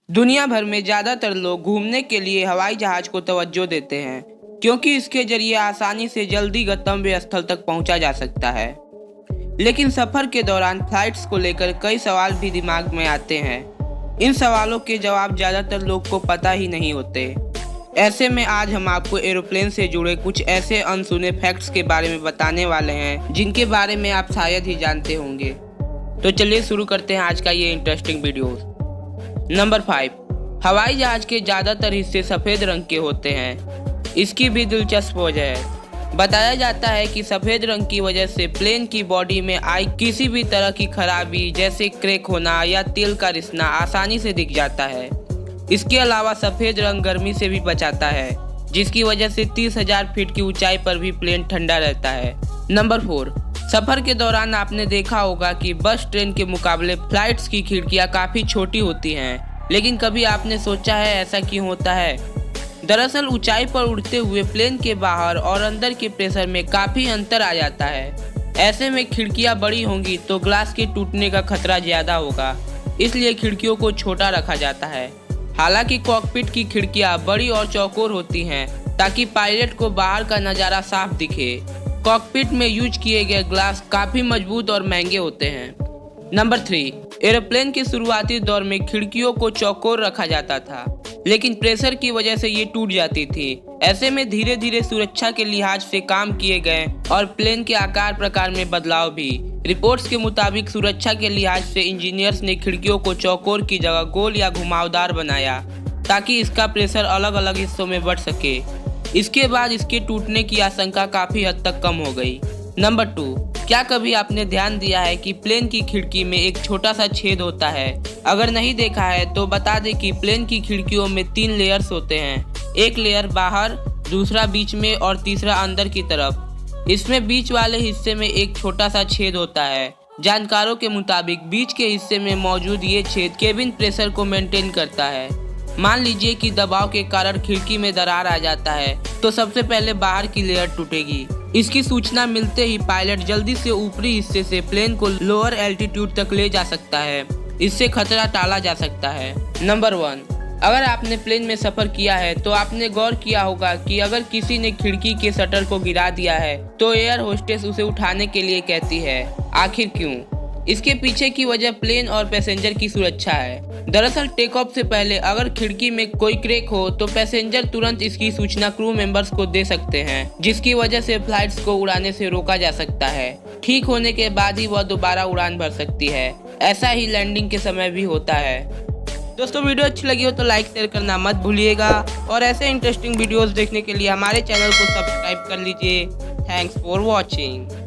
दुनिया भर में ज़्यादातर लोग घूमने के लिए हवाई जहाज़ को तवज्जो देते हैं क्योंकि इसके जरिए आसानी से जल्दी गंतव्य स्थल तक पहुंचा जा सकता है। लेकिन सफ़र के दौरान फ्लाइट्स को लेकर कई सवाल भी दिमाग में आते हैं। इन सवालों के जवाब ज़्यादातर लोग को पता ही नहीं होते। ऐसे में आज हम आपको एरोप्लेन से जुड़े कुछ ऐसे अनसुने फैक्ट्स के बारे में बताने वाले हैं जिनके बारे में आप शायद ही जानते होंगे। तो चलिए शुरू करते हैं आज का ये इंटरेस्टिंग वीडियो। नंबर 5, हवाई जहाज के ज़्यादातर हिस्से सफ़ेद रंग के होते हैं। इसकी भी दिलचस्प वजह है। बताया जाता है कि सफ़ेद रंग की वजह से प्लेन की बॉडी में आई किसी भी तरह की खराबी जैसे क्रैक होना या तेल का रिसना आसानी से दिख जाता है। इसके अलावा सफ़ेद रंग गर्मी से भी बचाता है, जिसकी वजह से 30,000 फीट की ऊंचाई पर भी प्लेन ठंडा रहता है। नंबर 4, सफ़र के दौरान आपने देखा होगा कि बस ट्रेन के मुकाबले फ्लाइट्स की खिड़कियां काफ़ी छोटी होती हैं, लेकिन कभी आपने सोचा है ऐसा क्यों होता है? दरअसल ऊंचाई पर उड़ते हुए प्लेन के बाहर और अंदर के प्रेशर में काफ़ी अंतर आ जाता है। ऐसे में खिड़कियां बड़ी होंगी तो ग्लास के टूटने का खतरा ज़्यादा होगा, इसलिए खिड़कियों को छोटा रखा जाता है। हालांकि कॉकपिट की खिड़कियां बड़ी और चौकोर होती हैं ताकि पायलट को बाहर का नज़ारा साफ दिखे। कॉकपिट में यूज किए गए ग्लास काफ़ी मजबूत और महंगे होते हैं। नंबर 3, एरोप्लेन के शुरुआती दौर में खिड़कियों को चौकोर रखा जाता था, लेकिन प्रेशर की वजह से ये टूट जाती थी। ऐसे में धीरे धीरे सुरक्षा के लिहाज से काम किए गए और प्लेन के आकार प्रकार में बदलाव भी। रिपोर्ट्स के मुताबिक सुरक्षा के लिहाज से इंजीनियर्स ने खिड़कियों को चौकोर की जगह गोल या घुमावदार बनाया ताकि इसका प्रेशर अलग अलग हिस्सों में बढ़ सके। इसके बाद इसके टूटने की आशंका काफ़ी हद तक कम हो गई। नंबर 2, क्या कभी आपने ध्यान दिया है कि प्लेन की खिड़की में एक छोटा सा छेद होता है? अगर नहीं देखा है तो बता दें कि प्लेन की खिड़कियों में 3 लेयर्स होते हैं। एक लेयर बाहर, दूसरा बीच में और तीसरा अंदर की तरफ। इसमें बीच वाले हिस्से में एक छोटा सा छेद होता है। जानकारों के मुताबिक बीच के हिस्से में मौजूद ये छेद केबिन प्रेशर को मेंटेन करता है। मान लीजिए कि दबाव के कारण खिड़की में दरार आ जाता है तो सबसे पहले बाहर की लेयर टूटेगी। इसकी सूचना मिलते ही पायलट जल्दी से ऊपरी हिस्से से प्लेन को लोअर एल्टीट्यूड तक ले जा सकता है। इससे खतरा टाला जा सकता है। नंबर 1, अगर आपने प्लेन में सफ़र किया है तो आपने गौर किया होगा कि अगर किसी ने खिड़की के शटर को गिरा दिया है तो एयर होस्टेस उसे उठाने के लिए कहती है। आखिर क्यों? इसके पीछे की वजह प्लेन और पैसेंजर की सुरक्षा है। दरअसल टेक ऑफ से पहले अगर खिड़की में कोई क्रैक हो तो पैसेंजर तुरंत इसकी सूचना क्रू मेंबर्स को दे सकते हैं, जिसकी वजह से फ्लाइट्स को उड़ाने से रोका जा सकता है। ठीक होने के बाद ही वह दोबारा उड़ान भर सकती है। ऐसा ही लैंडिंग के समय भी होता है। दोस्तों, वीडियो अच्छी लगी हो तो लाइक शेयर करना मत भूलिएगा और ऐसे इंटरेस्टिंग वीडियोस देखने के लिए हमारे चैनल को सब्सक्राइब कर लीजिए। Thanks for watching.